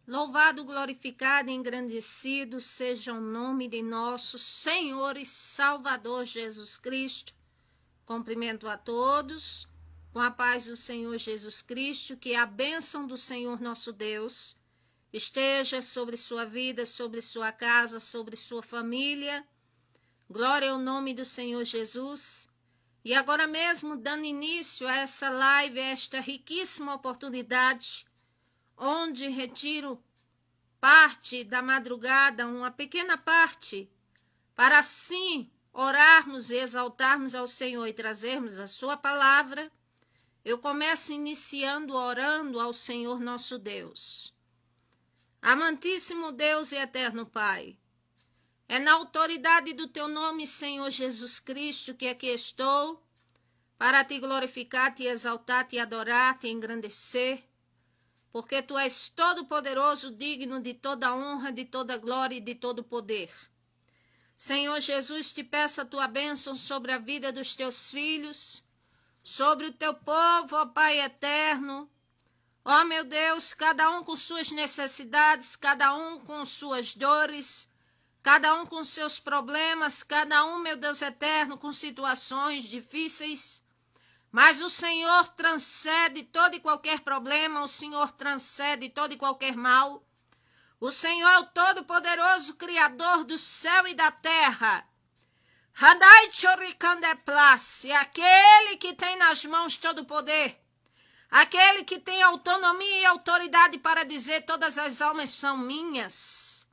Louvado, glorificado e engrandecido seja o nome de nosso Senhor e Salvador Jesus Cristo. Cumprimento a todos com a paz do Senhor Jesus Cristo, que a bênção do Senhor nosso Deus esteja sobre sua vida, sobre sua casa, sobre sua família. Glória ao nome do Senhor Jesus. E agora mesmo, dando início a essa live, a esta riquíssima oportunidade, onde retiro parte da madrugada, uma pequena parte, para assim orarmos e exaltarmos ao Senhor e trazermos a sua palavra. Eu começo iniciando orando ao Senhor nosso Deus. Amantíssimo Deus e eterno Pai, é na autoridade do teu nome, Senhor Jesus Cristo, que aqui estou, para te glorificar, te exaltar, te adorar, te engrandecer, porque tu és todo-poderoso, digno de toda honra, de toda glória e de todo poder. Senhor Jesus, te peço a tua bênção sobre a vida dos teus filhos, sobre o teu povo, ó Pai eterno. Ó meu Deus, cada um com suas necessidades, cada um com suas dores, cada um com seus problemas, cada um, meu Deus eterno, com situações difíceis. Mas o Senhor transcende todo e qualquer problema, o Senhor transcende todo e qualquer mal. O Senhor é o Todo-Poderoso, Criador do céu e da terra. Hadai Chorikandeplace, aquele que tem nas mãos todo o poder, aquele que tem autonomia e autoridade para dizer todas as almas são minhas.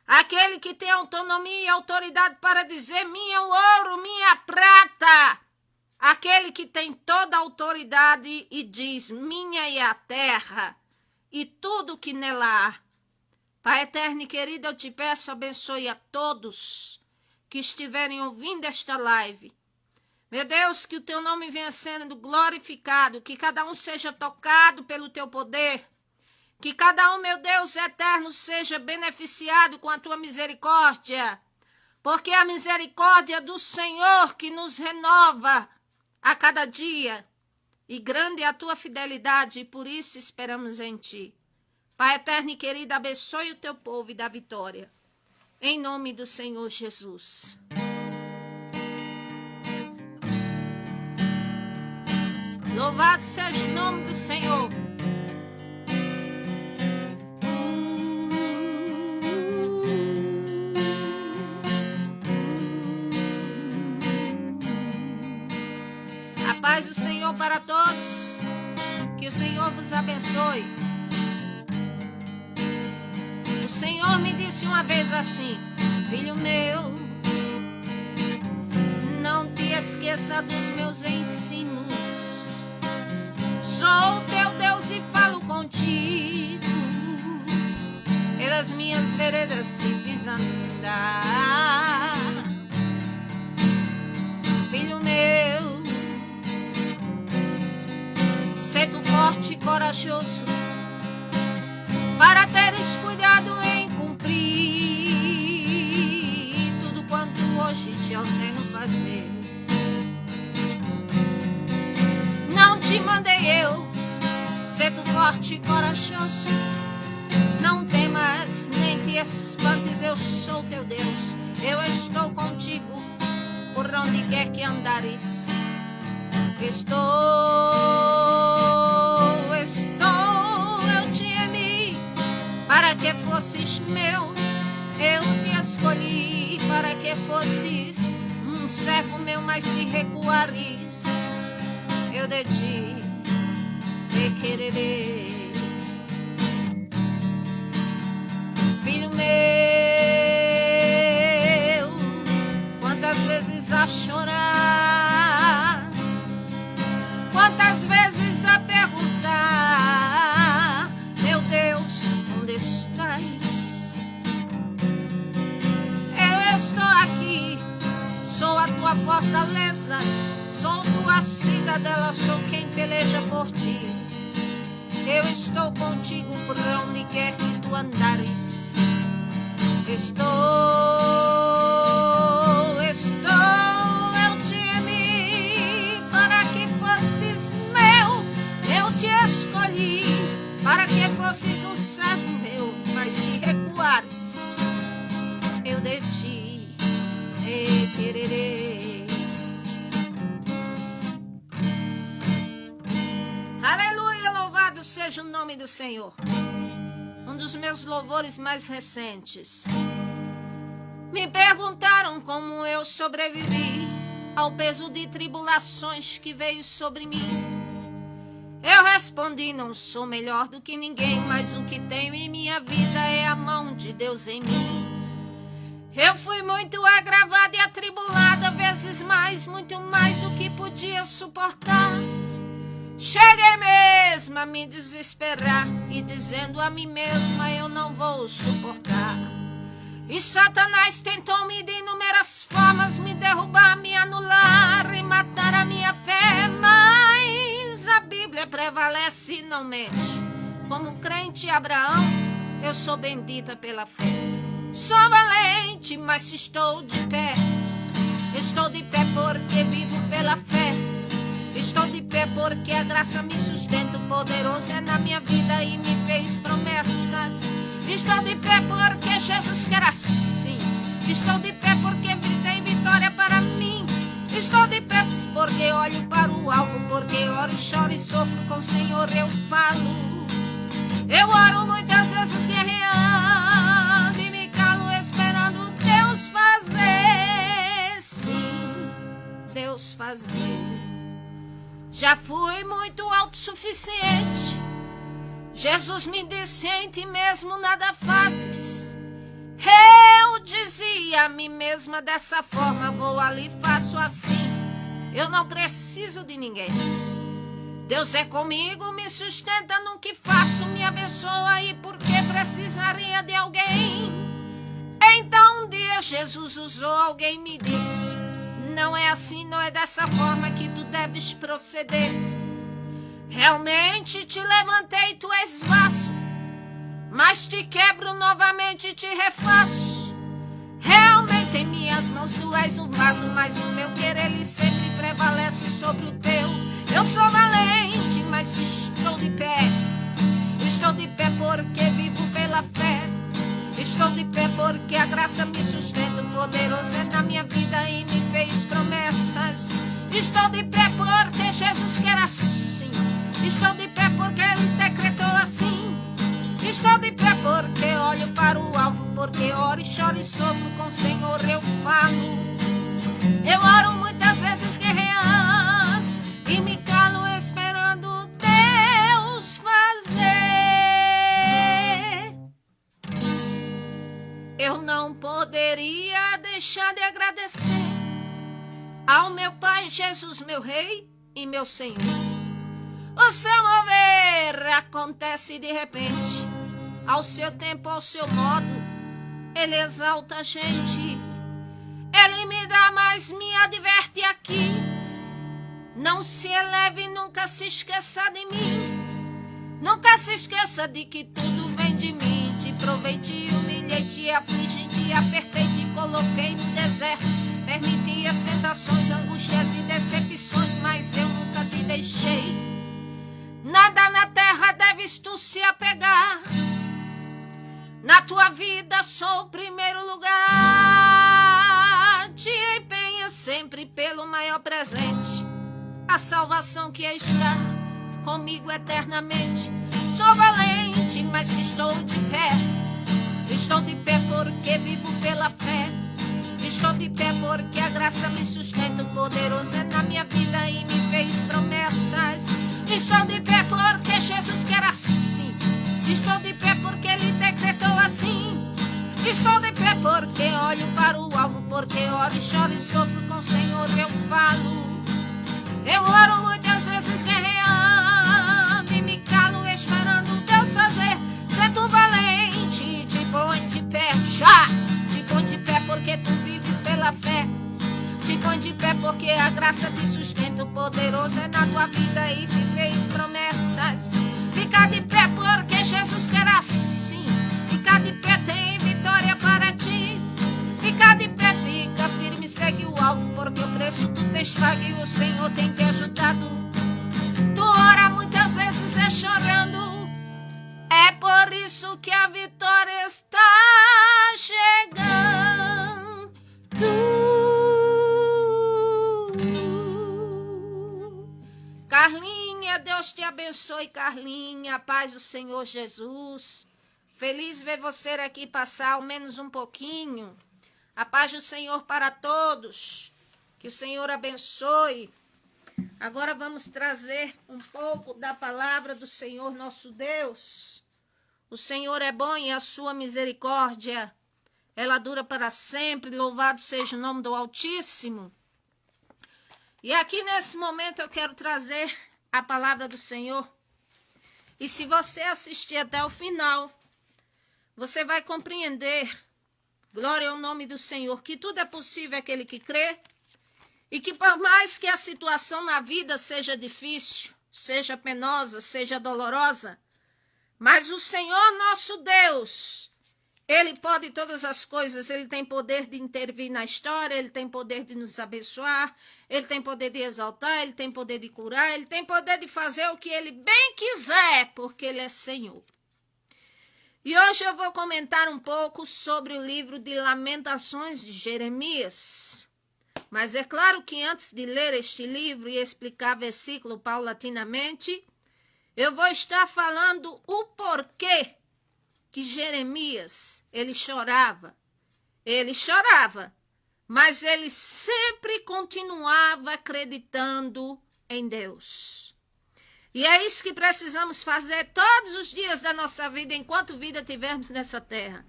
Aquele que tem autonomia e autoridade para dizer minha o ouro, minha prata. Aquele que tem toda a autoridade e diz, minha é a terra e tudo que nela há. Pai eterno e querido, eu te peço, abençoe a todos que estiverem ouvindo esta live. Meu Deus, que o teu nome venha sendo glorificado, que cada um seja tocado pelo teu poder, que cada um, meu Deus eterno, seja beneficiado com a tua misericórdia, porque a misericórdia do Senhor que nos renova a cada dia, e grande é a tua fidelidade, e por isso esperamos em ti. Pai eterno e querido, abençoe o teu povo e dá vitória. Em nome do Senhor Jesus. Louvado seja o nome do Senhor. A paz do Senhor para todos, que o Senhor vos abençoe. O Senhor me disse uma vez assim, filho meu, não te esqueça dos meus ensinos, sou o teu Deus e falo contigo, pelas minhas veredas te fiz andar, filho meu. Sê tu forte e corajoso, para teres cuidado em cumprir tudo quanto hoje te ordeno fazer. Não te mandei eu, sê tu forte e corajoso, não temas nem te espantes, eu sou teu Deus, eu estou contigo por onde quer que andares. Eu te amei para que fosses meu, eu te escolhi para que fosses um servo meu, mas se recuares, eu de ti te quererei. Filho meu, quantas vezes a chorar, quantas vezes a perguntar, meu Deus, onde estás? Eu estou aqui, sou a tua fortaleza, sou tua cidadela, sou quem peleja por ti. Eu estou contigo por onde quer que tu andares. Eu te amei para que fosses meu, eu te escolhi para que fosses um servo meu, mas se recuares, eu de ti requererei. Aleluia, louvado seja o nome do Senhor. Um dos meus louvores mais recentes. Me perguntaram como eu sobrevivi ao peso de tribulações que veio sobre mim. Eu respondi, não sou melhor do que ninguém, mas o que tenho em minha vida é a mão de Deus em mim. Eu fui muito agravada e atribulada, vezes mais, muito mais do que podia suportar. Cheguei mesmo a me desesperar e dizendo a mim mesma, eu não vou suportar. E Satanás tentou-me de inúmeras formas me derrubar, me anular e matar a minha fé, mas a Bíblia prevalece e não mente. Como crente Abraão, eu sou bendita pela fé. Sou valente, mas estou de pé. Estou de pé porque vivo pela fé. Estou de pé porque a graça me sustenta. O poderoso é na minha vida e me fez promessas. Estou de pé porque Jesus quer assim. Estou de pé porque tem vitória para mim. Estou de pé porque olho para o alvo, porque oro, choro e sofro com o Senhor eu falo. Eu oro muitas vezes guerreando e me calo esperando Deus fazer. Sim, Deus fazer. Já fui muito autossuficiente. Jesus me disse, em ti mesmo nada fazes. Eu dizia a mim mesma dessa forma, vou ali e faço assim. Eu não preciso de ninguém. Deus é comigo, me sustenta no que faço, me abençoa e por que precisaria de alguém? Então um dia Jesus usou alguém e me disse, não é assim, não é dessa forma que tu deves proceder. Realmente te levantei, tu és vaso, mas te quebro novamente e te refaço. Realmente em minhas mãos tu és um vaso, mas o meu querer ele sempre prevalece sobre o teu. Eu sou valente, mas estou de pé. Estou de pé porque vivo pela fé. Estou de pé porque a graça me sustenta. O poderoso é na minha vida e me fez promessas. Estou de pé porque Jesus quer assim. Estou de pé porque ele decretou assim. Estou de pé porque olho para o alvo, porque oro e choro e sofro com o Senhor eu falo. Eu oro muitas vezes guerreando e me calo esperando Deus fazer. Eu não poderia deixar de agradecer ao meu Pai Jesus, meu Rei e meu Senhor. O seu mover acontece de repente, ao seu tempo, ao seu modo, ele exalta a gente. Ele me dá, mas me adverte aqui. Não se eleve, nunca se esqueça de mim. Nunca se esqueça de que tudo vem de mim. Te provei, te humilhei, te afligi, te apertei, te coloquei no deserto. Permiti as tentações, angústias e decepções, mas eu nunca te deixei. Nada na terra deves tu se apegar. Na tua vida sou o primeiro lugar. Te empenha sempre pelo maior presente, a salvação que está comigo eternamente. Sou valente, mas estou de pé. Estou de pé porque vivo pela fé. Estou de pé porque a graça me sustenta. O poderoso é na minha vida e me fez promessas. Estou de pé porque Jesus quer assim. Estou de pé porque ele decretou assim. Estou de pé porque olho para o alvo, porque oro e choro e sofro com o Senhor eu falo. Eu oro muitas vezes guerreando e me calo esperando Deus fazer. Se tu valente, te põe de pé já. Te põe de pé porque tu vives pela fé. Te põe de pé porque a graça te sustenta. O poderoso é na tua vida e te fez promessas. Fica de pé porque Jesus quer assim. Fica de pé, tem vitória para ti. Fica de pé, fica firme, segue o alvo, porque o preço tu tens pago e o Senhor tem te ajudado. Tu ora muitas vezes é chorando, é por isso que a vitória abençoe, Carlinha. A paz do Senhor Jesus. Feliz ver você aqui passar ao menos um pouquinho. A paz do Senhor para todos. Que o Senhor abençoe. Agora vamos trazer um pouco da palavra do Senhor nosso Deus. O Senhor é bom e a sua misericórdia, ela dura para sempre. Louvado seja o nome do Altíssimo. E aqui nesse momento eu quero trazer a palavra do Senhor. E se você assistir até o final, você vai compreender, glória ao nome do Senhor, que tudo é possível àquele que crê. E que por mais que a situação na vida seja difícil, seja penosa, seja dolorosa, mas o Senhor nosso Deus, Ele pode todas as coisas. Ele tem poder de intervir na história, Ele tem poder de nos abençoar, Ele tem poder de exaltar, Ele tem poder de curar, Ele tem poder de fazer o que Ele bem quiser, porque Ele é Senhor. E hoje eu vou comentar um pouco sobre o livro de Lamentações de Jeremias. Mas é claro que antes de ler este livro e explicar versículo paulatinamente, eu vou estar falando o porquê que Jeremias, ele chorava, mas ele sempre continuava acreditando em Deus. E é isso que precisamos fazer todos os dias da nossa vida, enquanto vida tivermos nessa terra.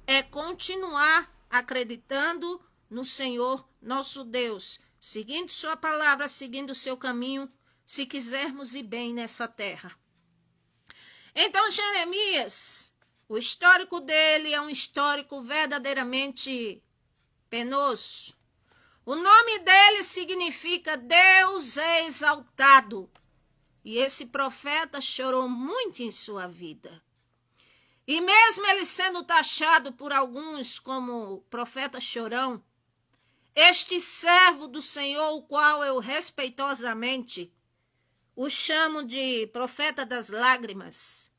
É continuar acreditando no Senhor nosso Deus, seguindo sua palavra, seguindo o seu caminho, se quisermos ir bem nessa terra. Então, Jeremias, o histórico dele é um histórico verdadeiramente penoso. O nome dele significa Deus é exaltado. E esse profeta chorou muito em sua vida. E mesmo ele sendo taxado por alguns como profeta chorão, este servo do Senhor, o qual eu respeitosamente o chamo de profeta das lágrimas,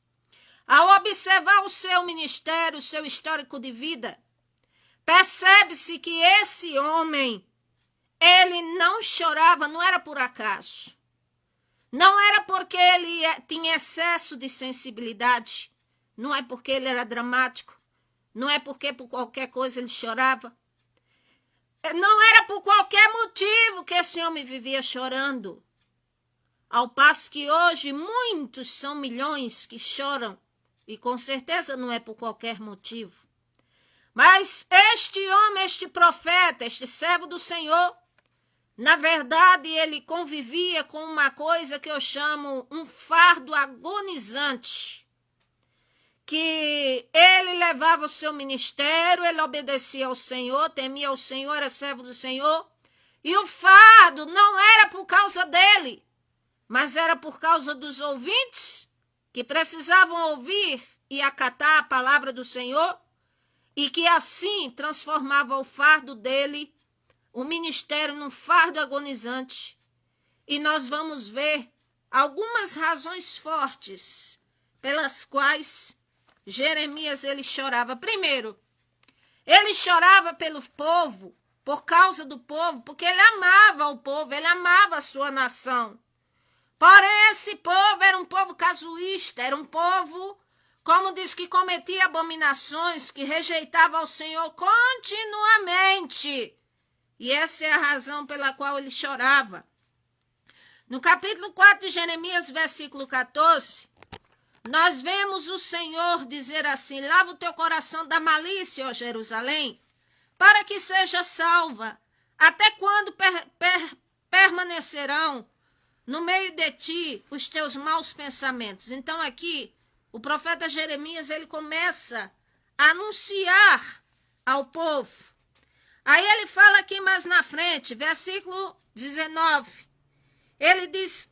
ao observar o seu ministério, o seu histórico de vida, percebe-se que esse homem, ele não chorava, não era por acaso. Não era porque ele tinha excesso de sensibilidade, não é porque ele era dramático, não é porque por qualquer coisa ele chorava. Não era por qualquer motivo que esse homem vivia chorando. Ao passo que hoje muitos são milhões que choram, e com certeza não é por qualquer motivo. Mas este homem, este profeta, este servo do Senhor, na verdade ele convivia com uma coisa que eu chamo um fardo agonizante. Que ele levava o seu ministério, ele obedecia ao Senhor, temia ao Senhor, era servo do Senhor. E o fardo não era por causa dele, mas era por causa dos ouvintes que precisavam ouvir e acatar a palavra do Senhor, e que assim transformava o fardo dele, o ministério, num fardo agonizante. E nós vamos ver algumas razões fortes pelas quais Jeremias ele chorava. Primeiro, ele chorava pelo povo, por causa do povo, porque ele amava o povo, ele amava a sua nação. Porém, esse povo era um povo casuísta, era um povo, como diz, que cometia abominações, que rejeitava ao Senhor continuamente. E essa é a razão pela qual ele chorava. No capítulo 4 de Jeremias, versículo 14, nós vemos o Senhor dizer assim: lava o teu coração da malícia, ó Jerusalém, para que seja salva. Até quando permanecerão no meio de ti os teus maus pensamentos? Então aqui, o profeta Jeremias, ele começa a anunciar ao povo. Aí ele fala aqui mais na frente, versículo 19. Ele diz: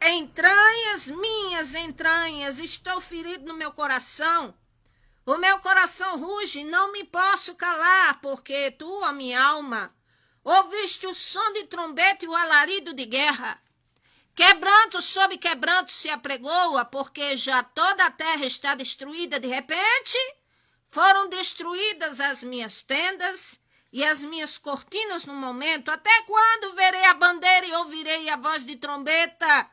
entranhas, minhas entranhas, estou ferido no meu coração. O meu coração ruge, não me posso calar, porque tu, a minha alma, ouviste o som de trombeta e o alarido de guerra. Quebranto sobre quebranto se apregoa, porque já toda a terra está destruída. De repente, foram destruídas as minhas tendas e as minhas cortinas no momento. Até quando verei a bandeira e ouvirei a voz de trombeta?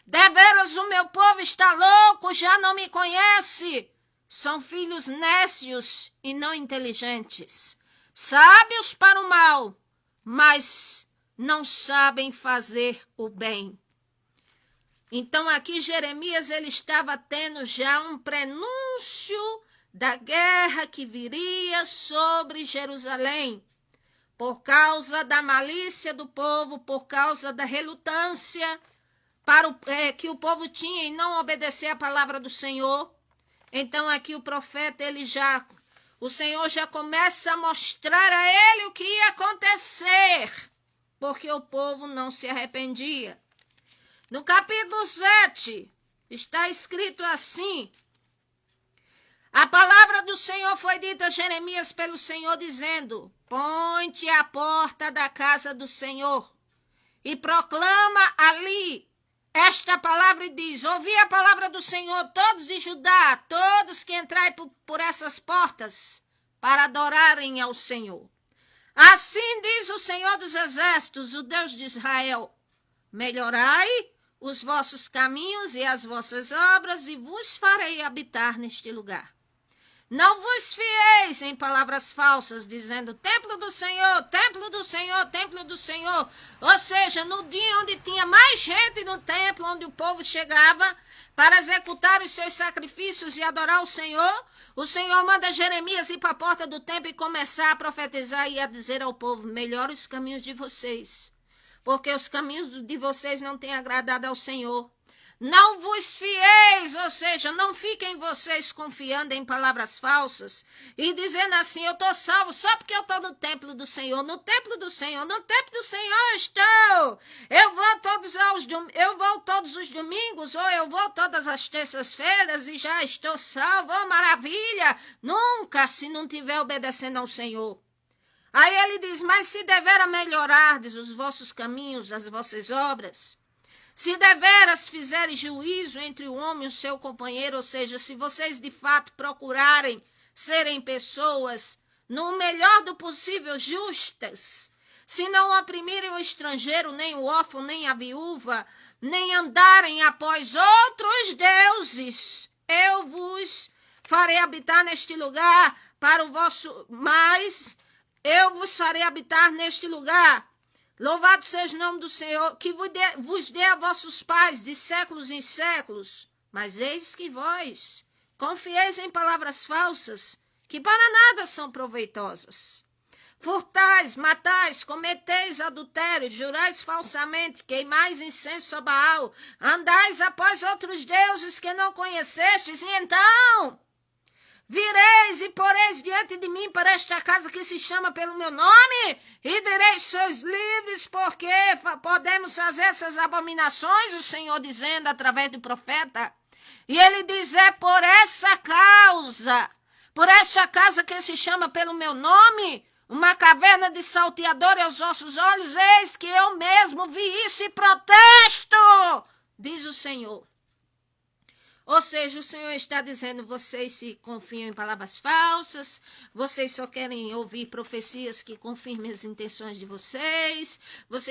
Deveras o meu povo está louco, já não me conhece. São filhos nécios e não inteligentes, sábios para o mal, mas não sabem fazer o bem. Então aqui Jeremias ele estava tendo já um prenúncio da guerra que viria sobre Jerusalém, por causa da malícia do povo, por causa da relutância que o povo tinha em não obedecer a palavra do Senhor. Então aqui o profeta, o Senhor já começa a mostrar a ele o que ia acontecer, porque o povo não se arrependia. No capítulo 7, está escrito assim: a palavra do Senhor foi dita a Jeremias pelo Senhor, dizendo: põe-te à porta da casa do Senhor e proclama ali esta palavra e diz: ouvi a palavra do Senhor, todos de Judá, todos que entrarem por essas portas para adorarem ao Senhor. Assim diz o Senhor dos Exércitos, o Deus de Israel: melhorai os vossos caminhos e as vossas obras, e vos farei habitar neste lugar. Não vos fieis em palavras falsas, dizendo: templo do Senhor, templo do Senhor, templo do Senhor. Ou seja, no dia onde tinha mais gente no templo, onde o povo chegava para executar os seus sacrifícios e adorar o Senhor manda Jeremias ir para a porta do templo e começar a profetizar e a dizer ao povo: melhore os caminhos de vocês, porque os caminhos de vocês não têm agradado ao Senhor. Não vos fieis, ou seja, não fiquem vocês confiando em palavras falsas e dizendo assim: eu estou salvo só porque eu estou no templo do Senhor, no templo do Senhor, no templo do Senhor estou. Eu vou todos os domingos, ou eu vou todas as terças-feiras e já estou salvo, oh, maravilha. Nunca, se não estiver obedecendo ao Senhor. Aí ele diz: mas se devera melhorardes os vossos caminhos, as vossas obras, se deveras fizerem juízo entre o homem e o seu companheiro, ou seja, se vocês de fato procurarem serem pessoas, no melhor do possível, justas, se não oprimirem o estrangeiro, nem o órfão, nem a viúva, nem andarem após outros deuses, eu vos farei habitar neste lugar para o vosso... Mas eu vos farei habitar neste lugar. Louvado seja o nome do Senhor, que vos dê a vossos pais de séculos em séculos. Mas eis que vós confieis em palavras falsas, que para nada são proveitosas. Furtais, matais, cometeis adultério, jurais falsamente, queimais incenso a Baal, andais após outros deuses que não conhecestes, e então vireis e poreis diante de mim para esta casa que se chama pelo meu nome, e direis: sois livres, porque podemos fazer essas abominações, o Senhor dizendo através do profeta. E ele diz: é por essa causa, por esta casa que se chama pelo meu nome, uma caverna de salteador aos vossos olhos, eis que eu mesmo vi isso e protesto, diz o Senhor. Ou seja, o Senhor está dizendo: vocês se confiam em palavras falsas, vocês só querem ouvir profecias que confirmem as intenções de vocês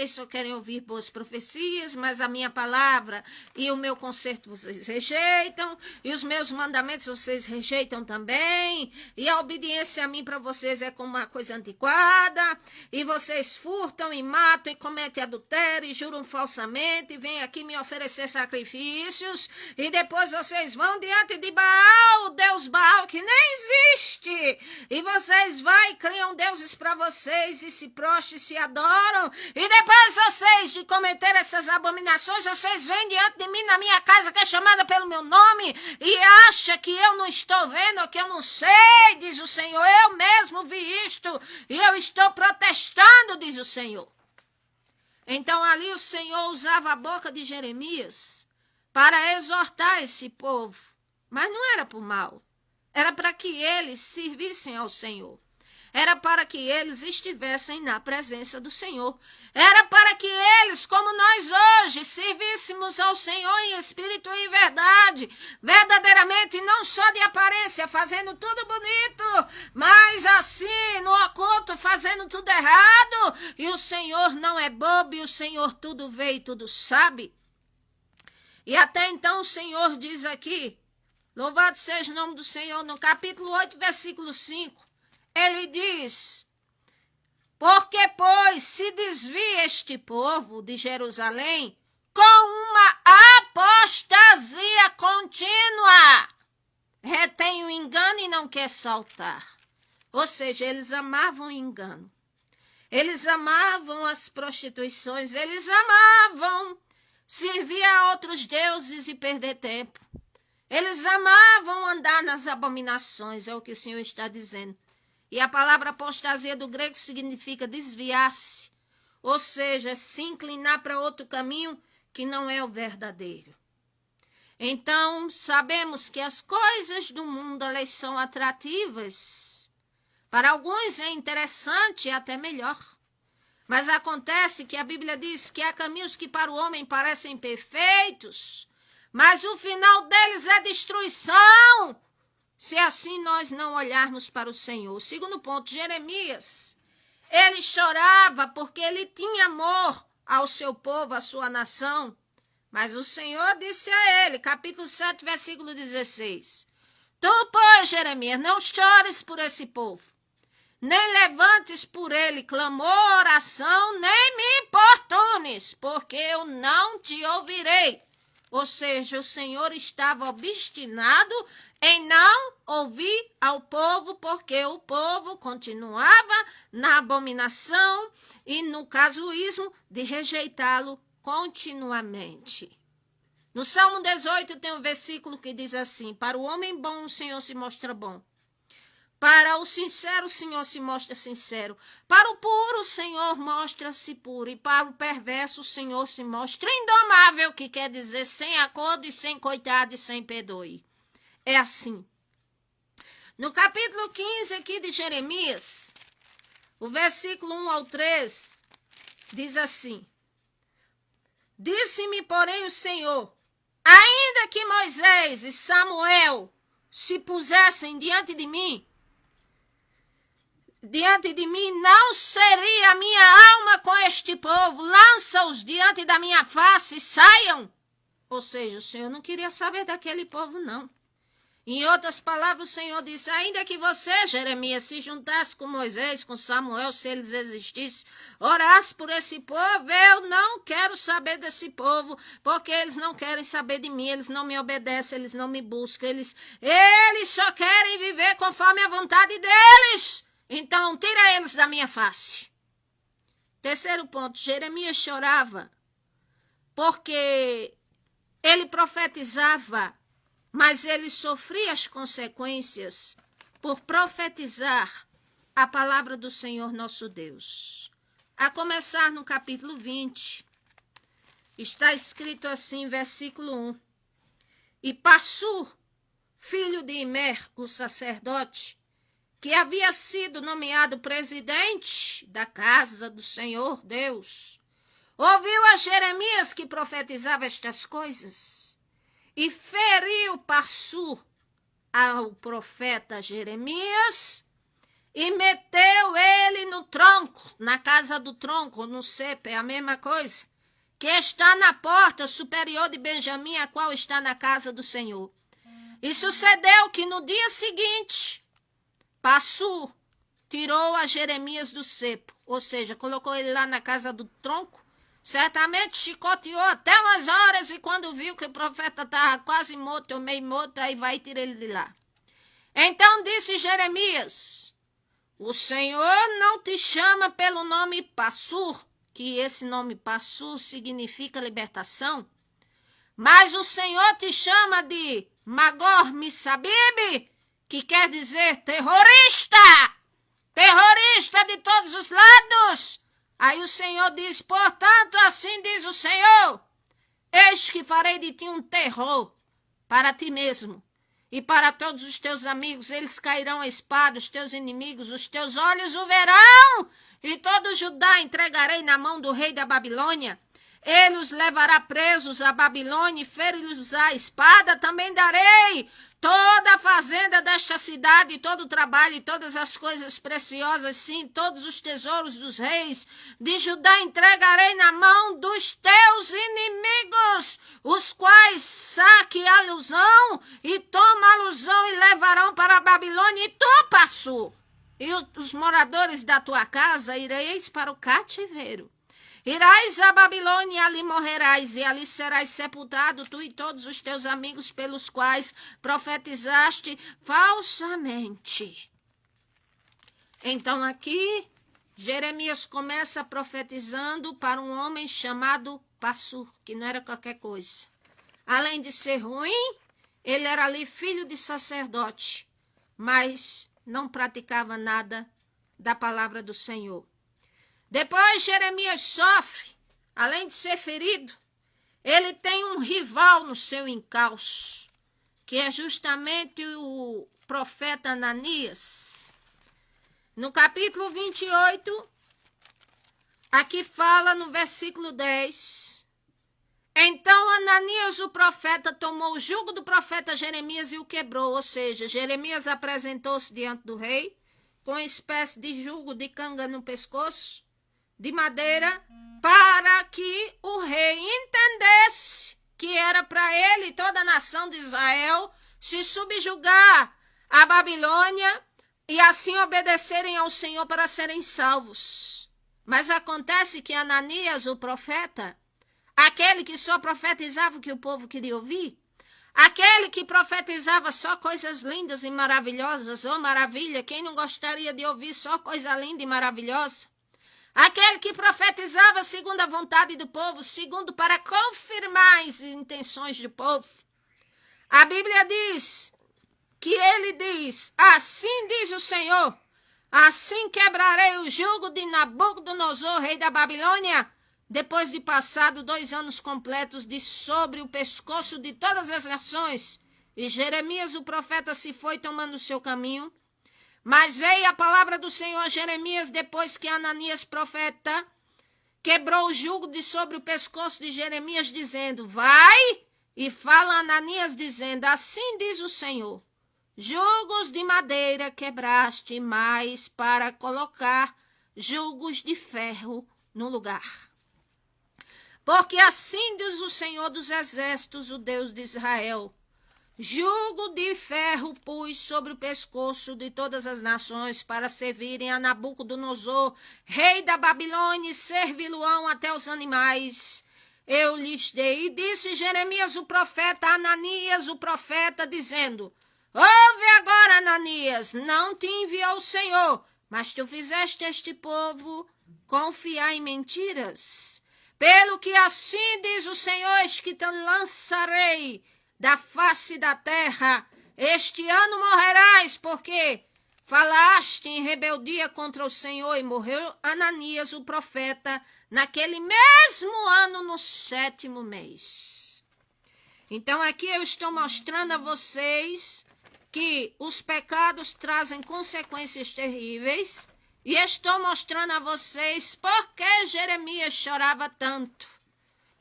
só querem ouvir boas profecias, mas a minha palavra e o meu conserto vocês rejeitam, e os meus mandamentos vocês rejeitam também, e a obediência a mim para vocês é como uma coisa antiquada, e vocês furtam e matam e cometem adultério e juram falsamente, e vêm aqui me oferecer sacrifícios, e depois vocês vão diante de Baal, o Deus Baal que nem existe, e vocês vão e criam deuses para vocês e se prostram e se adoram, e depois vocês de cometer essas abominações, vocês vêm diante de mim na minha casa que é chamada pelo meu nome e acham que eu não estou vendo, ou que eu não sei, diz o Senhor. Eu mesmo vi isto e eu estou protestando, diz o Senhor. Então ali o Senhor usava a boca de Jeremias para exortar esse povo, mas não era por mal, era para que eles servissem ao Senhor, era para que eles estivessem na presença do Senhor, era para que eles, como nós hoje, servíssemos ao Senhor em espírito e em verdade, verdadeiramente, não só de aparência, fazendo tudo bonito, mas assim, no oculto, fazendo tudo errado, e o Senhor não é bobo, e o Senhor tudo vê e tudo sabe. E até então o Senhor diz aqui, louvado seja o nome do Senhor, no capítulo 8, versículo 5, ele diz: porque, pois, se desvia este povo de Jerusalém com uma apostasia contínua, retém o engano e não quer saltar. Ou seja, eles amavam o engano. Eles amavam as prostituições, eles amavam servir a outros deuses e perder tempo. Eles amavam andar nas abominações, é o que o Senhor está dizendo. E a palavra apostasia do grego significa desviar-se, ou seja, se inclinar para outro caminho que não é o verdadeiro. Então, sabemos que as coisas do mundo, elas são atrativas. Para alguns é interessante e até melhor. Mas acontece que a Bíblia diz que há caminhos que para o homem parecem perfeitos, mas o final deles é destruição, se assim nós não olharmos para o Senhor. Segundo ponto, Jeremias, ele chorava porque ele tinha amor ao seu povo, à sua nação. Mas o Senhor disse a ele, capítulo 7, versículo 16, tu, pois, Jeremias, não chores por esse povo, nem levantes por ele clamor, oração, nem me importunes, porque eu não te ouvirei. Ou seja, o Senhor estava obstinado em não ouvir ao povo, porque o povo continuava na abominação e no casuísmo de rejeitá-lo continuamente. No Salmo 18 tem um versículo que diz assim: para o homem bom o Senhor se mostra bom, para o sincero o Senhor se mostra sincero, para o puro o Senhor mostra-se puro, e para o perverso o Senhor se mostra indomável, que quer dizer sem acordo e sem coitado e sem perdoe. É assim. No capítulo 15 aqui de Jeremias, o versículo 1 ao 3, diz assim: disse-me, porém, o Senhor, ainda que Moisés e Samuel se pusessem diante de mim, não seria a minha alma com este povo, lança-os diante da minha face e saiam. Ou seja, o Senhor não queria saber daquele povo, não. Em outras palavras, o Senhor disse: ainda que você, Jeremias, se juntasse com Moisés, com Samuel, se eles existissem, orasse por esse povo, eu não quero saber desse povo, porque eles não querem saber de mim, eles não me obedecem, eles não me buscam, eles só querem viver conforme a vontade deles. Então, tira eles da minha face. Terceiro ponto, Jeremias chorava porque ele profetizava, mas ele sofria as consequências por profetizar a palavra do Senhor nosso Deus. A começar no capítulo 20, está escrito assim, versículo 1. E Passur, filho de Imer, o sacerdote, que havia sido nomeado presidente da casa do Senhor Deus, ouviu a Jeremias que profetizava estas coisas e feriu Passur ao profeta Jeremias e meteu ele no tronco, na casa do tronco, no cepo, é a mesma coisa, que está na porta superior de Benjamim, a qual está na casa do Senhor. E sucedeu que no dia seguinte, Passur tirou a Jeremias do cepo, ou seja, colocou ele lá na casa do tronco, certamente chicoteou até umas horas, e quando viu que o profeta estava quase morto ou meio morto, aí vai tirar ele de lá. Então disse Jeremias: o Senhor não te chama pelo nome Passur, que esse nome Passur significa libertação, mas o Senhor te chama de Magor Missabib, que quer dizer terrorista de todos os lados. Aí o Senhor diz: portanto, assim diz o Senhor, eis que farei de ti um terror para ti mesmo e para todos os teus amigos. Eles cairão a espada, os teus inimigos, os teus olhos o verão, e todo Judá entregarei na mão do rei da Babilônia. Ele os levará presos à Babilônia e ferir-lhes a espada. Também darei toda a fazenda desta cidade, todo o trabalho e todas as coisas preciosas, sim, todos os tesouros dos reis de Judá entregarei na mão dos teus inimigos, os quais saqueá-los-ão e tomá-los-ão e levarão para a Babilônia, e tu, Passur, e os moradores da tua casa ireis para o cativeiro. Irás à Babilônia e ali morrerás, e ali serás sepultado, tu e todos os teus amigos pelos quais profetizaste falsamente. Então aqui, Jeremias começa profetizando para um homem chamado Passur, que não era qualquer coisa. Além de ser ruim, ele era ali filho de sacerdote, mas não praticava nada da palavra do Senhor. Depois Jeremias sofre, além de ser ferido, ele tem um rival no seu encalço, que é justamente o profeta Ananias. No capítulo 28, aqui fala no versículo 10, então Ananias o profeta tomou o jugo do profeta Jeremias e o quebrou, ou seja, Jeremias apresentou-se diante do rei com uma espécie de jugo de canga no pescoço, de madeira, para que o rei entendesse que era para ele e toda a nação de Israel se subjugar à Babilônia e assim obedecerem ao Senhor para serem salvos. Mas acontece que Ananias, o profeta, aquele que só profetizava o que o povo queria ouvir, aquele que profetizava só coisas lindas e maravilhosas, oh maravilha, quem não gostaria de ouvir só coisa linda e maravilhosa? Aquele que profetizava segundo a vontade do povo, segundo para confirmar as intenções do povo. A Bíblia diz que ele diz, assim diz o Senhor, assim quebrarei o jugo de Nabucodonosor, rei da Babilônia, depois de passado 2 anos completos de sobre o pescoço de todas as nações. E Jeremias, o profeta, se foi tomando o seu caminho. Mas veio a palavra do Senhor a Jeremias depois que Ananias, profeta, quebrou o jugo de sobre o pescoço de Jeremias, dizendo, vai e fala a Ananias, dizendo, assim diz o Senhor, jugos de madeira quebraste, mas para colocar jugos de ferro no lugar. Porque assim diz o Senhor dos exércitos, o Deus de Israel, jugo de ferro pus sobre o pescoço de todas as nações para servirem a Nabucodonosor, rei da Babilônia, e servi-lo-ão até os animais. Eu lhes dei. E disse Jeremias o profeta a Ananias o profeta, dizendo, ouve agora, Ananias, não te enviou o Senhor, mas tu fizeste este povo confiar em mentiras. Pelo que assim diz o Senhor, eis que te lançarei da face da terra, este ano morrerás, porque falaste em rebeldia contra o Senhor, e morreu Ananias, o profeta, naquele mesmo ano, no 7º mês. Então aqui eu estou mostrando a vocês que os pecados trazem consequências terríveis, e estou mostrando a vocês por que Jeremias chorava tanto,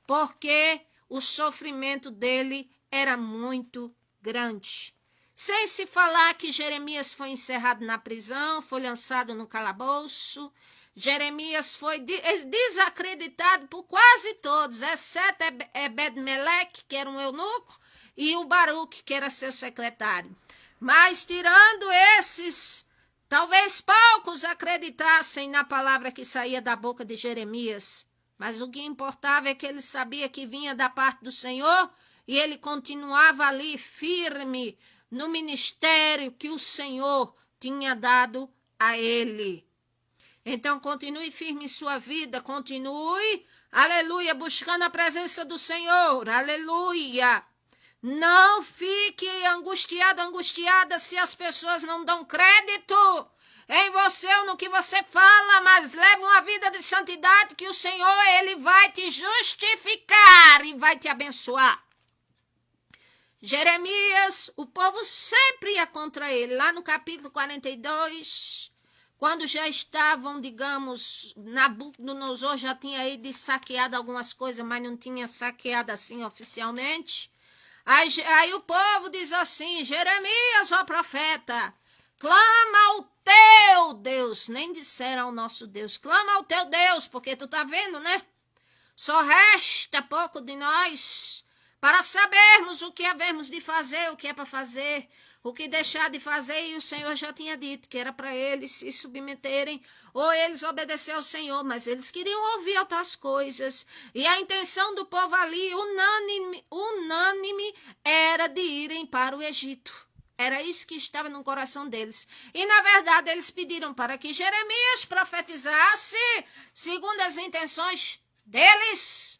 porque o sofrimento dele era muito grande. Sem se falar que Jeremias foi encerrado na prisão, foi lançado no calabouço. Jeremias foi desacreditado por quase todos, exceto Ebed-Meleque, que era um eunuco, e o Baruque, que era seu secretário. Mas tirando esses, talvez poucos acreditassem na palavra que saía da boca de Jeremias. Mas o que importava é que ele sabia que vinha da parte do Senhor, e ele continuava ali firme no ministério que o Senhor tinha dado a ele. Então continue firme em sua vida, continue, aleluia, buscando a presença do Senhor, aleluia. Não fique angustiada se as pessoas não dão crédito em você ou no que você fala, mas leve uma vida de santidade que o Senhor, ele vai te justificar e vai te abençoar. Jeremias, o povo sempre ia contra ele. Lá no capítulo 42, quando já estavam, digamos, Nabucodonosor já tinha ido e saqueado algumas coisas, mas não tinha saqueado assim oficialmente. Aí o povo diz assim, Jeremias, ó profeta, clama ao teu Deus. Nem disseram ao nosso Deus, clama ao teu Deus, porque tu tá vendo, né? Só resta pouco de nós para sabermos o que havemos de fazer, o que é para fazer, o que deixar de fazer, e o Senhor já tinha dito que era para eles se submeterem ou eles obedecer ao Senhor, mas eles queriam ouvir outras coisas. E a intenção do povo ali, unânime, era de irem para o Egito. Era isso que estava no coração deles. E, na verdade, eles pediram para que Jeremias profetizasse segundo as intenções deles.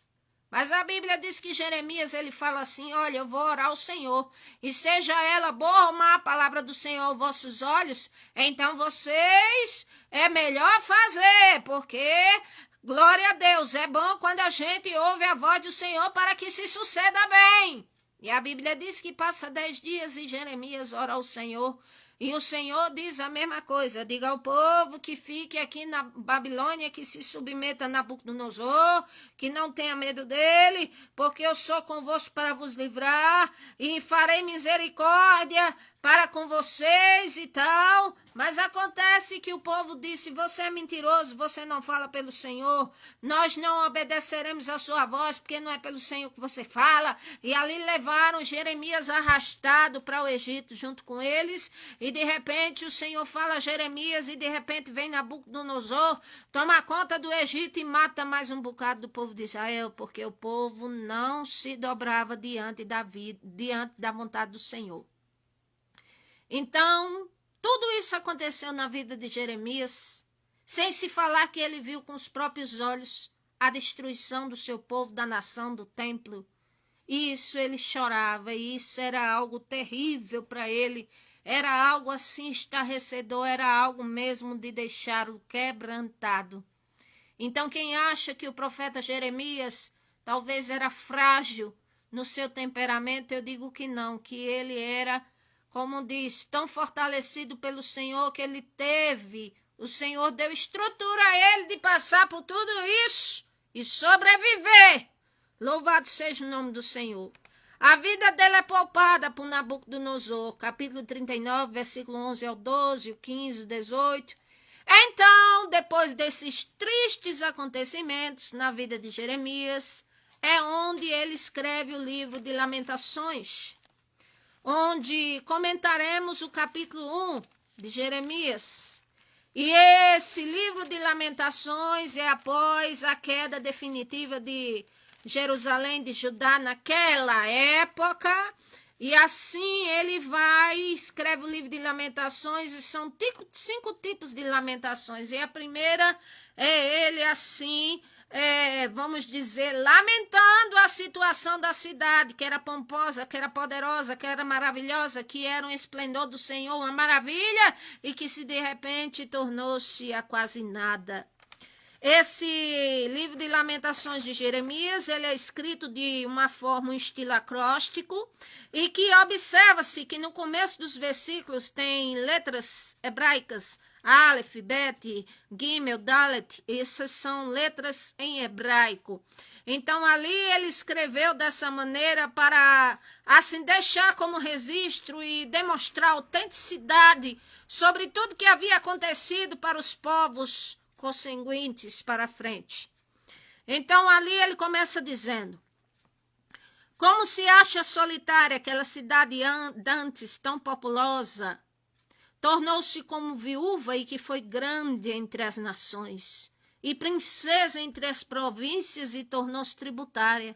Mas a Bíblia diz que Jeremias, ele fala assim, olha, eu vou orar ao Senhor, e seja ela boa ou má a palavra do Senhor aos vossos olhos, então vocês é melhor fazer, porque, glória a Deus, é bom quando a gente ouve a voz do Senhor para que se suceda bem. E a Bíblia diz que passa 10 dias e Jeremias ora ao Senhor, e o Senhor diz a mesma coisa, diga ao povo que fique aqui na Babilônia, que se submeta a Nabucodonosor, que não tenha medo dele, porque eu sou convosco para vos livrar, e farei misericórdia para com vocês e tal. Mas acontece que o povo disse, você é mentiroso, você não fala pelo Senhor, nós não obedeceremos a sua voz, porque não é pelo Senhor que você fala. E ali levaram Jeremias arrastado para o Egito junto com eles, e de repente o Senhor fala a Jeremias, e de repente vem Nabucodonosor, toma conta do Egito e mata mais um bocado do povo de Israel, porque o povo não se dobrava diante da vontade do Senhor. Então, tudo isso aconteceu na vida de Jeremias, sem se falar que ele viu com os próprios olhos a destruição do seu povo, da nação, do templo. Isso ele chorava, e isso era algo terrível para ele, era algo assim estarrecedor, era algo mesmo de deixá-lo quebrantado. Então, quem acha que o profeta Jeremias talvez era frágil no seu temperamento, eu digo que não, que ele era, como diz, tão fortalecido pelo Senhor que ele teve. O Senhor deu estrutura a ele de passar por tudo isso e sobreviver. Louvado seja o nome do Senhor. A vida dele é poupada por Nabucodonosor, capítulo 39, versículo 11 ao 12, o 15, o 18. Então, depois desses tristes acontecimentos na vida de Jeremias, é onde ele escreve o livro de Lamentações, onde comentaremos o capítulo 1 de Jeremias. E esse livro de Lamentações é após a queda definitiva de Jerusalém, de Judá, naquela época. E assim ele vai e escreve o livro de Lamentações, e são 5 tipos de lamentações. E a primeira é ele assim, vamos dizer, lamentando a situação da cidade, que era pomposa, que era poderosa, que era maravilhosa, que era um esplendor do Senhor, uma maravilha, e que se de repente tornou-se a quase nada. Esse livro de Lamentações de Jeremias, ele é escrito de uma forma, um estilo acróstico, e que observa-se que no começo dos versículos tem letras hebraicas, Aleph, Bet, Gimel, Dalet, essas são letras em hebraico. Então ali ele escreveu dessa maneira para assim deixar como registro e demonstrar autenticidade sobre tudo que havia acontecido para os povos consanguintes para frente. Então ali ele começa dizendo: como se acha solitária aquela cidade dantes tão populosa, tornou-se como viúva e que foi grande entre as nações, e princesa entre as províncias e tornou-se tributária.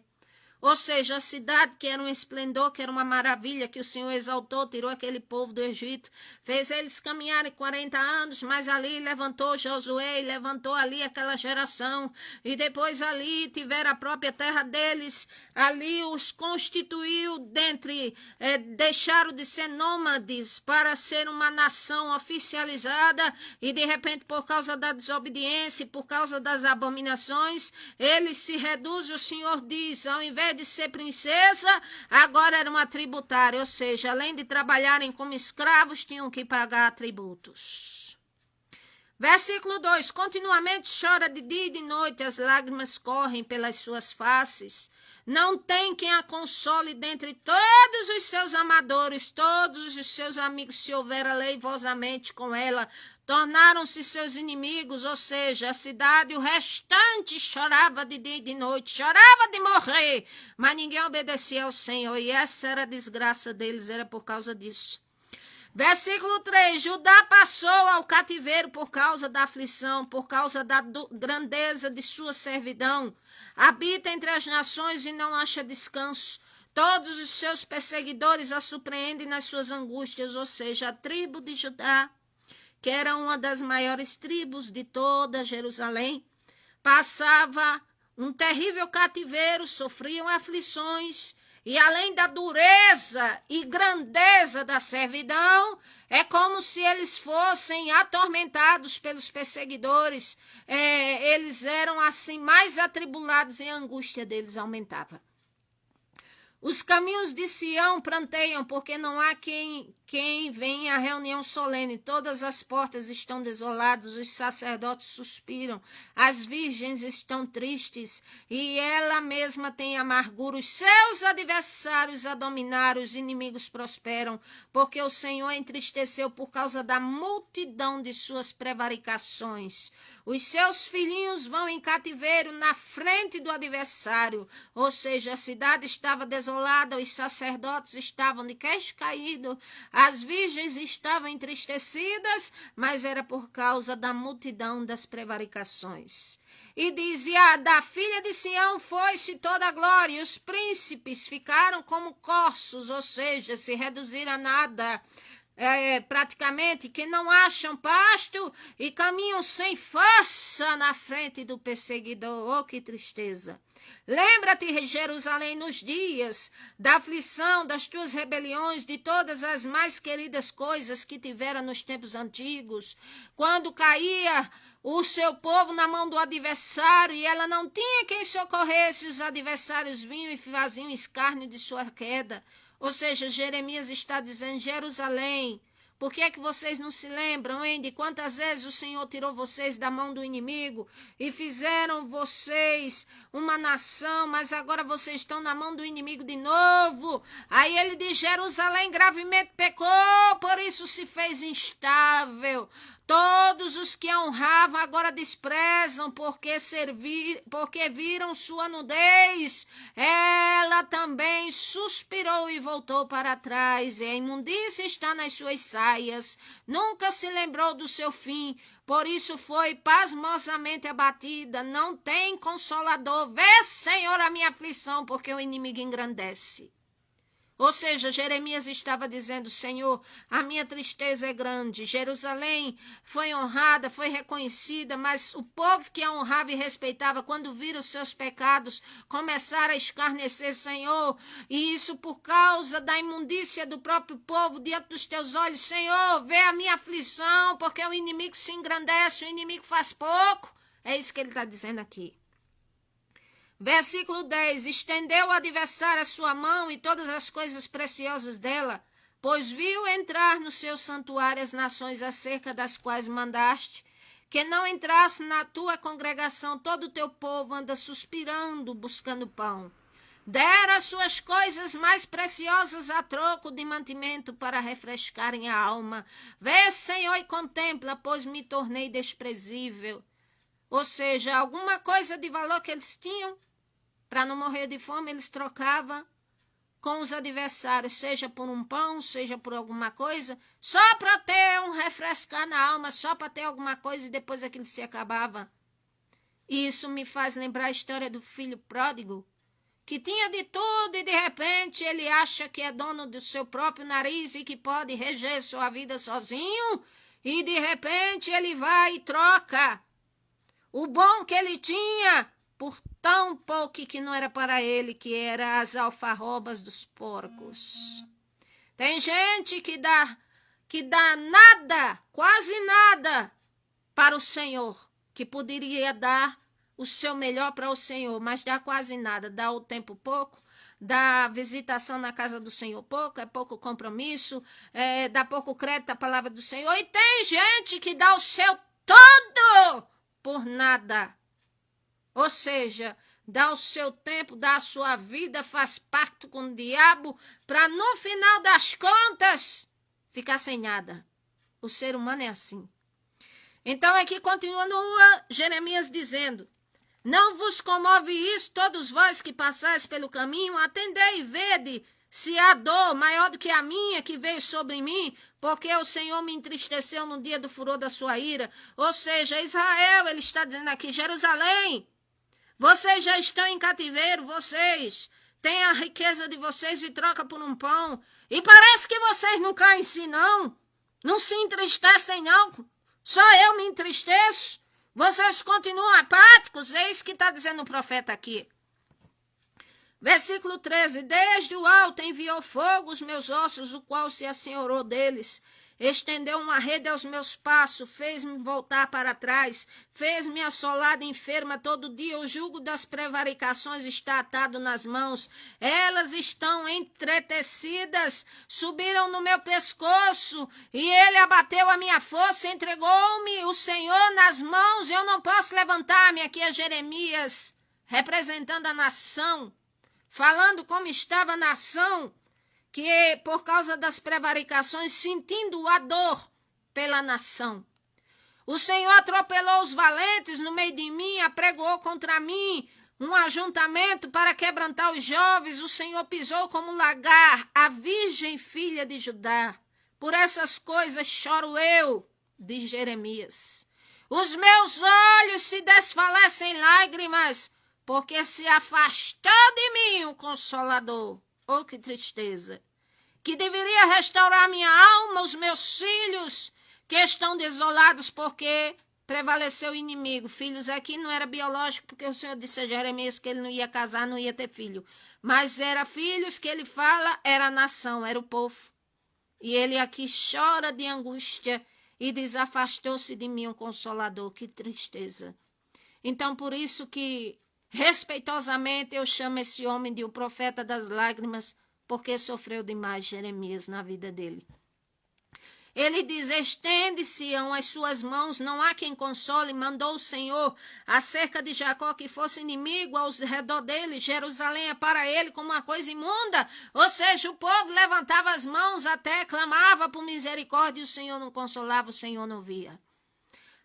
Ou seja, a cidade que era um esplendor, que era uma maravilha, que o Senhor exaltou, tirou aquele povo do Egito, fez eles caminharem 40 anos, mas ali levantou Josué, levantou ali aquela geração, e depois ali tiveram a própria terra deles, ali os constituiu dentre, deixaram de ser nômades para ser uma nação oficializada, e de repente por causa da desobediência, por causa das abominações, eles se reduzem, o Senhor diz, ao invés de ser princesa, agora era uma tributária, ou seja, além de trabalharem como escravos, tinham que pagar tributos. Versículo 2, continuamente chora de dia e de noite, as lágrimas correm pelas suas faces, Não tem quem a console dentre todos os seus amadores, todos os seus amigos se houvera leivosamente com ela. Tornaram-se seus inimigos, ou seja, a cidade e o restante chorava de dia e de noite, chorava de morrer, mas ninguém obedecia ao Senhor, e essa era a desgraça deles, era por causa disso. Versículo 3, Judá passou ao cativeiro por causa da aflição, por causa da grandeza de sua servidão. Habita entre as nações e não acha descanso. Todos os seus perseguidores a surpreendem nas suas angústias, ou seja, a tribo de Judá, que era uma das maiores tribos de toda Jerusalém, passava um terrível cativeiro, sofriam aflições, e além da dureza e grandeza da servidão, é como se eles fossem atormentados pelos perseguidores. Eles eram assim mais atribulados e a angústia deles aumentava. Os caminhos de Sião pranteiam, porque não há quem venha à reunião solene. Todas as portas estão desoladas, os sacerdotes suspiram, as virgens estão tristes, e ela mesma tem amargura. Os seus adversários a dominar, os inimigos prosperam, porque o Senhor entristeceu por causa da multidão de suas prevaricações. Os seus filhinhos vão em cativeiro na frente do adversário, ou seja, a cidade estava desolada, os sacerdotes estavam de queixo caído, as virgens estavam entristecidas, mas era por causa da multidão das prevaricações. E dizia, da filha de Sião foi-se toda a glória, e os príncipes ficaram como corços, ou seja, se reduziram a nada. Praticamente, que não acham pasto e caminham sem força na frente do perseguidor. Oh, que tristeza! Lembra-te, Jerusalém, nos dias da aflição, das tuas rebeliões, de todas as mais queridas coisas que tivera nos tempos antigos, quando caía o seu povo na mão do adversário e ela não tinha quem socorresse, os adversários vinham e faziam escárnio de sua queda. Ou seja, Jeremias está dizendo, Jerusalém, por que é que vocês não se lembram, hein, de quantas vezes o Senhor tirou vocês da mão do inimigo e fizeram vocês uma nação, mas agora vocês estão na mão do inimigo de novo. Aí ele diz, Jerusalém gravemente pecou, por isso se fez instável. Todos os que a honravam agora desprezam, porque viram sua nudez. Ela também suspirou e voltou para trás, e a imundícia está nas suas saias. Nunca se lembrou do seu fim, por isso foi pasmosamente abatida. Não tem consolador. Vê, Senhor, a minha aflição, porque o inimigo engrandece. Ou seja, Jeremias estava dizendo, Senhor, a minha tristeza é grande. Jerusalém foi honrada, foi reconhecida, mas o povo que a honrava e respeitava, quando viram os seus pecados, começaram a escarnecer, Senhor. E isso por causa da imundícia do próprio povo diante dos teus olhos. Senhor, vê a minha aflição, porque o inimigo se engrandece, o inimigo faz pouco. É isso que ele está dizendo aqui. Versículo 10, estendeu o adversário a sua mão e todas as coisas preciosas dela, pois viu entrar no seu santuário as nações acerca das quais mandaste, que não entrasse na tua congregação, todo o teu povo anda suspirando, buscando pão. Deram as suas coisas mais preciosas a troco de mantimento para refrescarem a alma. Vê, Senhor, e contempla, pois me tornei desprezível. Ou seja, alguma coisa de valor que eles tinham, para não morrer de fome, eles trocavam com os adversários, seja por um pão, seja por alguma coisa, só para ter um refrescar na alma, só para ter alguma coisa e depois aquilo se acabava. E isso me faz lembrar a história do filho pródigo, que tinha de tudo e de repente ele acha que é dono do seu próprio nariz e que pode reger sua vida sozinho, e de repente ele vai e troca o bom que ele tinha por tão pouco que não era para ele, que era as alfarrobas dos porcos. Tem gente que dá nada, quase nada, para o Senhor, que poderia dar o seu melhor para o Senhor, mas dá quase nada, dá o tempo pouco, dá visitação na casa do Senhor pouco, é pouco compromisso, dá pouco crédito à palavra do Senhor, e tem gente que dá o seu todo por nada. Ou seja, dá o seu tempo, dá a sua vida, faz pacto com o diabo, para no final das contas ficar sem nada. O ser humano é assim. Então aqui continua Jeremias dizendo: não vos comove isso, todos vós que passais pelo caminho, atendei e vede se há dor maior do que a minha que veio sobre mim, porque o Senhor me entristeceu no dia do furor da sua ira. Ou seja, Israel, ele está dizendo aqui, Jerusalém, vocês já estão em cativeiro, vocês têm a riqueza de vocês e troca por um pão. E parece que vocês não caem em si, não. Não se entristecem, não. Só eu me entristeço. Vocês continuam apáticos. É isso que está dizendo o profeta aqui. Versículo 13. Desde o alto enviou fogo os meus ossos, o qual se assenhorou deles. Estendeu uma rede aos meus passos, fez-me voltar para trás, fez-me assolada e enferma todo dia. O jugo das prevaricações está atado nas mãos, elas estão entretecidas, subiram no meu pescoço, e ele abateu a minha força, entregou-me o Senhor nas mãos, e eu não posso levantar-me. Aqui é Jeremias, representando a nação, falando como estava a nação, que por causa das prevaricações, sentindo a dor pela nação. O Senhor atropelou os valentes no meio de mim, apregoou contra mim um ajuntamento para quebrantar os jovens. O Senhor pisou como lagar a virgem filha de Judá. Por essas coisas choro eu, diz Jeremias. Os meus olhos se desfalecem em lágrimas, porque se afastou de mim o Consolador. Oh, que tristeza! Que deveria restaurar minha alma, os meus filhos, que estão desolados porque prevaleceu o inimigo. Filhos aqui não era biológico, porque o Senhor disse a Jeremias que ele não ia casar, não ia ter filho. Mas era filhos que ele fala, era a nação, era o povo. E ele aqui chora de angústia e diz, afastou-se de mim um Consolador. Que tristeza! Então, por isso que respeitosamente eu chamo esse homem de o profeta das lágrimas, porque sofreu demais Jeremias na vida dele. Ele diz, estende-se as suas mãos, não há quem console. Mandou o Senhor acerca de Jacó que fosse inimigo ao redor dele. Jerusalém é para ele como uma coisa imunda. Ou seja, o povo levantava as mãos até, clamava por misericórdia e o Senhor não consolava, o Senhor não via.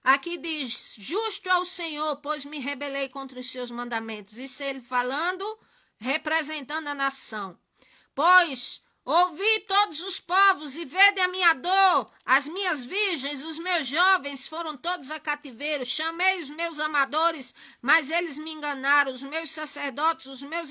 Aqui diz, justo é o Senhor, pois me rebelei contra os seus mandamentos. Isso ele falando, representando a nação. Pois ouvi todos os povos e vede a minha dor, as minhas virgens, os meus jovens foram todos a cativeiro. Chamei os meus amadores, mas eles me enganaram. Os meus sacerdotes, os meus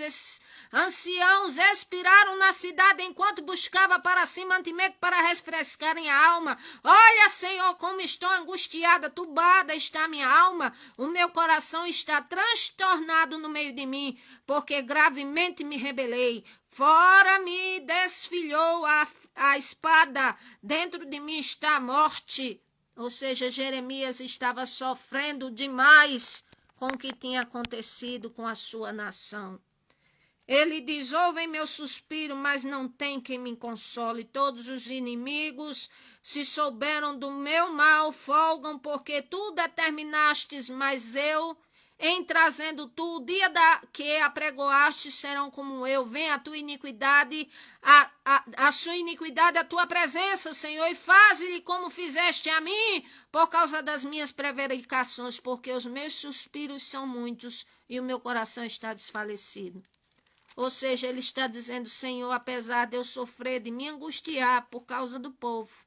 anciãos expiraram na cidade enquanto buscava para si mantimento para refrescarem a alma. Olha, Senhor, como estou angustiada, turbada está a minha alma. O meu coração está transtornado no meio de mim, porque gravemente me rebelei. Fora me desfilhou a espada, dentro de mim está a morte. Ou seja, Jeremias estava sofrendo demais com o que tinha acontecido com a sua nação. Ele diz, ouvem meu suspiro, mas não tem quem me console. Todos os inimigos, se souberam do meu mal, folgam, porque tu determinastes, mas eu, em trazendo tu, o dia que apregoaste, serão como eu. Vem a tua iniquidade, a sua iniquidade, a tua presença, Senhor, e faze-lhe como fizeste a mim, por causa das minhas prevaricações, porque os meus suspiros são muitos e o meu coração está desfalecido. Ou seja, ele está dizendo, Senhor, apesar de eu sofrer, de me angustiar por causa do povo,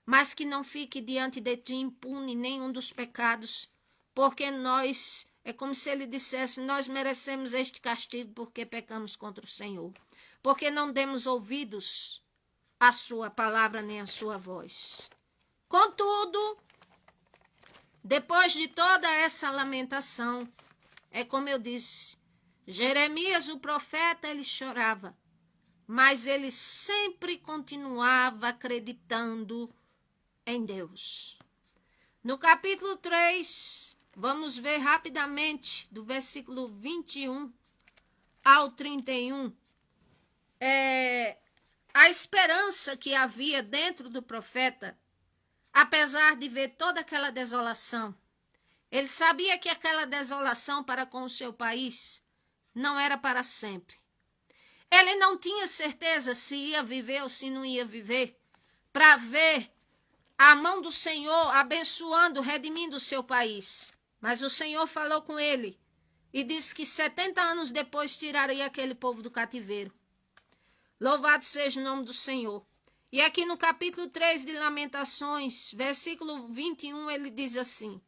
mas que não fique diante de ti impune nenhum dos pecados, porque nós, é como se ele dissesse, nós merecemos este castigo porque pecamos contra o Senhor, porque não demos ouvidos à sua palavra nem à sua voz. Contudo, depois de toda essa lamentação, é como eu disse, Jeremias, o profeta, ele chorava, mas ele sempre continuava acreditando em Deus. No capítulo 3, vamos ver rapidamente, do versículo 21 ao 31, a esperança que havia dentro do profeta, apesar de ver toda aquela desolação. Ele sabia que aquela desolação para com o seu país não era para sempre. Ele não tinha certeza se ia viver ou se não ia viver, para ver a mão do Senhor abençoando, redimindo o seu país. Mas o Senhor falou com ele e disse que 70 anos depois tiraria aquele povo do cativeiro. Louvado seja o nome do Senhor. E aqui no capítulo 3 de Lamentações, versículo 21, ele diz assim: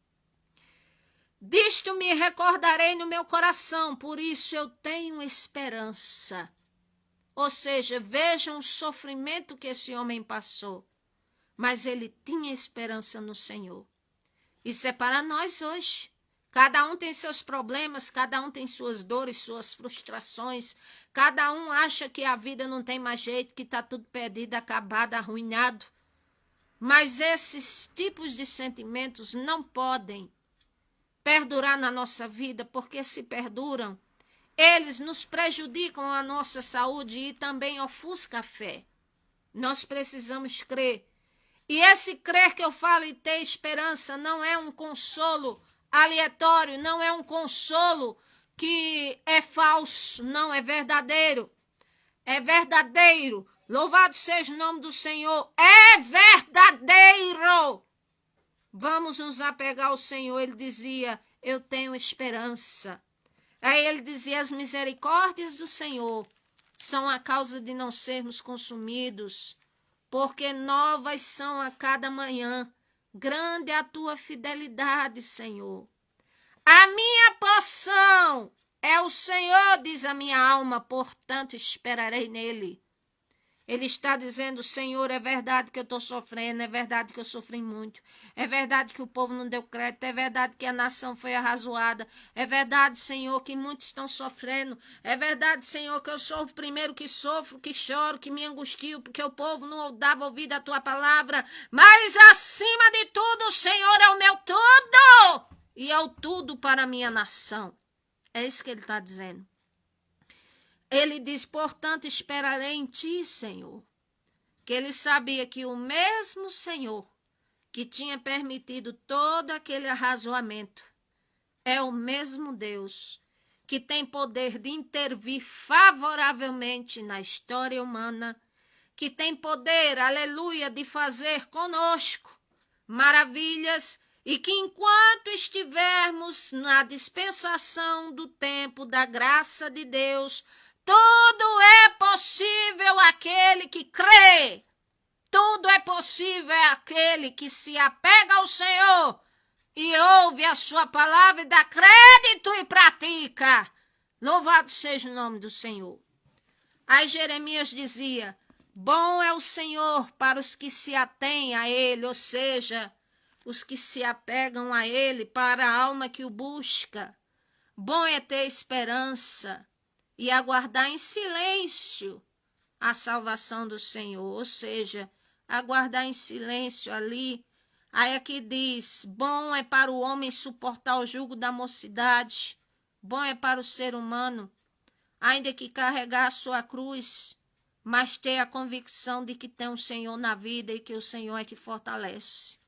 disto me recordarei no meu coração, por isso eu tenho esperança. Ou seja, vejam o sofrimento que esse homem passou, mas ele tinha esperança no Senhor. Isso é para nós hoje. Cada um tem seus problemas, cada um tem suas dores, suas frustrações. Cada um acha que a vida não tem mais jeito, que está tudo perdido, acabado, arruinado. Mas esses tipos de sentimentos não podem perdurar na nossa vida, porque se perduram, eles nos prejudicam a nossa saúde e também ofuscam a fé. Nós precisamos crer. E esse crer que eu falo e ter esperança não é um consolo aleatório, não é um consolo que é falso, não, é verdadeiro. É verdadeiro. Louvado seja o nome do Senhor. É verdadeiro. Vamos nos apegar ao Senhor. Ele dizia, eu tenho esperança. Aí ele dizia, as misericórdias do Senhor são a causa de não sermos consumidos, porque novas são a cada manhã. Grande é a tua fidelidade, Senhor. A minha porção é o Senhor, diz a minha alma, portanto esperarei nele. Ele está dizendo, Senhor, é verdade que eu estou sofrendo, é verdade que eu sofri muito, é verdade que o povo não deu crédito, é verdade que a nação foi arrazoada, é verdade, Senhor, que muitos estão sofrendo, é verdade, Senhor, que eu sou o primeiro que sofro, que choro, que me angustio, porque o povo não dava ouvido à tua palavra, mas acima de tudo, o Senhor é o meu tudo, e é o tudo para a minha nação. É isso que ele está dizendo. Ele diz, portanto, esperarei em ti, Senhor. Que ele sabia que o mesmo Senhor que tinha permitido todo aquele arrazoamento é o mesmo Deus que tem poder de intervir favoravelmente na história humana, que tem poder, aleluia, de fazer conosco maravilhas e que enquanto estivermos na dispensação do tempo da graça de Deus, tudo é possível àquele que crê. Tudo é possível àquele que se apega ao Senhor e ouve a sua palavra e dá crédito e pratica. Louvado seja o nome do Senhor. Aí Jeremias dizia, bom é o Senhor para os que se atêm a ele, ou seja, os que se apegam a ele, para a alma que o busca. Bom é ter esperança e aguardar em silêncio a salvação do Senhor, ou seja, aguardar em silêncio ali. Aí aqui diz, bom é para o homem suportar o jugo da mocidade, bom é para o ser humano, ainda que carregar a sua cruz, mas ter a convicção de que tem o Senhor na vida e que o Senhor é que fortalece.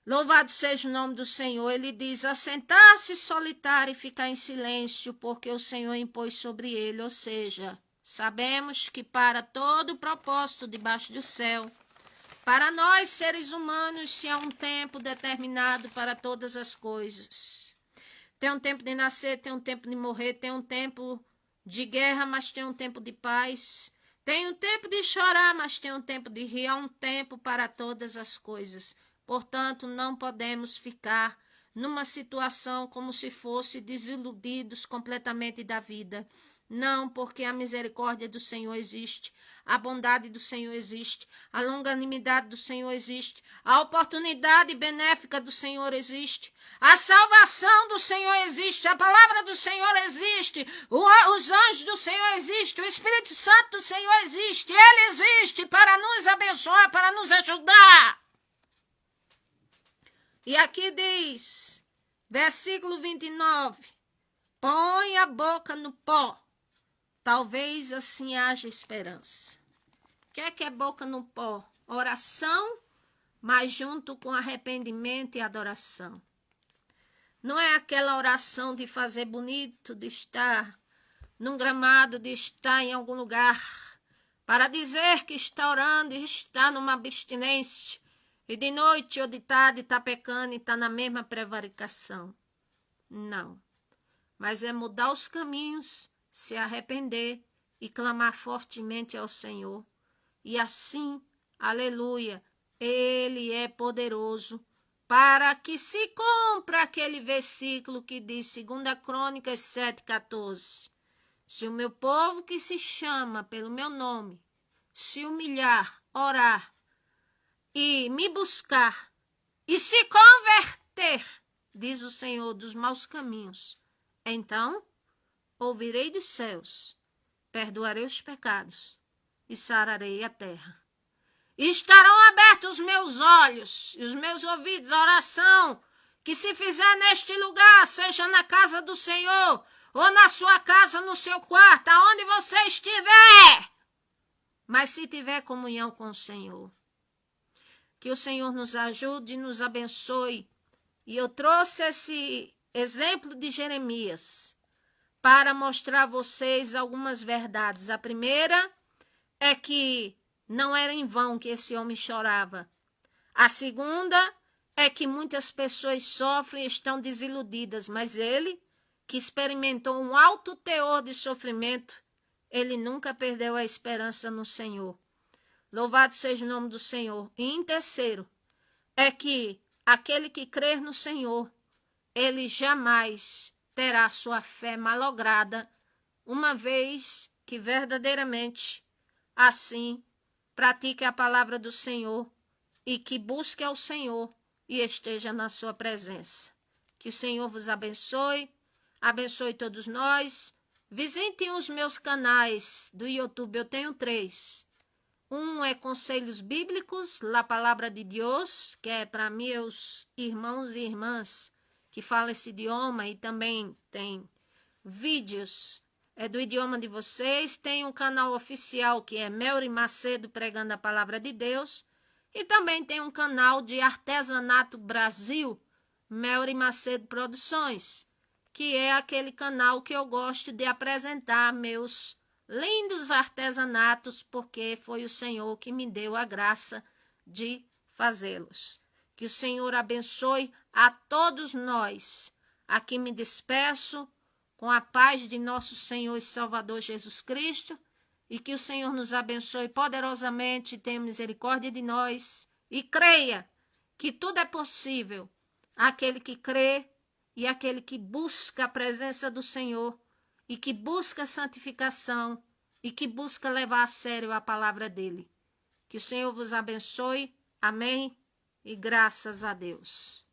Louvado seja o nome do Senhor. Ele diz, assentar-se solitário e ficar em silêncio, porque o Senhor impôs sobre ele. Ou seja, sabemos que para todo propósito debaixo do céu, para nós seres humanos, se há um tempo determinado para todas as coisas. Tem um tempo de nascer, tem um tempo de morrer, tem um tempo de guerra, mas tem um tempo de paz. Tem um tempo de chorar, mas tem um tempo de rir. Há um tempo para todas as coisas. Portanto, não podemos ficar numa situação como se fosse desiludidos completamente da vida. Não, porque a misericórdia do Senhor existe, a bondade do Senhor existe, a longanimidade do Senhor existe, a oportunidade benéfica do Senhor existe, a salvação do Senhor existe, a palavra do Senhor existe, os anjos do Senhor existem, o Espírito Santo do Senhor existe, Ele existe para nos abençoar, para nos ajudar. E aqui diz, versículo 29, põe a boca no pó, talvez assim haja esperança. O que é boca no pó? Oração, mas junto com arrependimento e adoração. Não é aquela oração de fazer bonito, de estar num gramado, de estar em algum lugar, para dizer que está orando e está numa abstinência, e de noite ou de tarde está pecando e está na mesma prevaricação. Não. Mas é mudar os caminhos, se arrepender e clamar fortemente ao Senhor. E assim, aleluia, Ele é poderoso para que se cumpra aquele versículo que diz, 2 Crônicas 7,14. Se o meu povo que se chama pelo meu nome se humilhar, orar e me buscar e se converter, diz o Senhor, dos maus caminhos, então ouvirei dos céus, perdoarei os pecados e sararei a terra. E estarão abertos os meus olhos e os meus ouvidos, a oração que se fizer neste lugar, seja na casa do Senhor, ou na sua casa, no seu quarto, aonde você estiver. Mas se tiver comunhão com o Senhor, que o Senhor nos ajude e nos abençoe. E eu trouxe esse exemplo de Jeremias para mostrar a vocês algumas verdades. A primeira é que não era em vão que esse homem chorava. A segunda é que muitas pessoas sofrem e estão desiludidas, mas ele, que experimentou um alto teor de sofrimento, ele nunca perdeu a esperança no Senhor. Louvado seja o nome do Senhor. E em terceiro, é que aquele que crer no Senhor, ele jamais terá sua fé malograda, uma vez que verdadeiramente assim pratique a palavra do Senhor e que busque ao Senhor e esteja na sua presença. Que o Senhor vos abençoe, abençoe todos nós. Visitem os meus canais do YouTube, eu tenho 3. Um é Conselhos Bíblicos, La Palavra de Deus, que é para meus irmãos e irmãs que falam esse idioma, e também tem vídeos do idioma de vocês. Tem um canal oficial que é Melry Macedo pregando a Palavra de Deus, e também tem um canal de Artesanato Brasil, Melry Macedo Produções, que é aquele canal que eu gosto de apresentar meus lindos artesanatos, porque foi o Senhor que me deu a graça de fazê-los. Que o Senhor abençoe a todos nós. Aqui me despeço com a paz de nosso Senhor e Salvador Jesus Cristo, e que o Senhor nos abençoe poderosamente, tenha misericórdia de nós, e creia que tudo é possível aquele que crê e aquele que busca a presença do Senhor, e que busca santificação, e que busca levar a sério a palavra dele. Que o Senhor vos abençoe. Amém. E graças a Deus.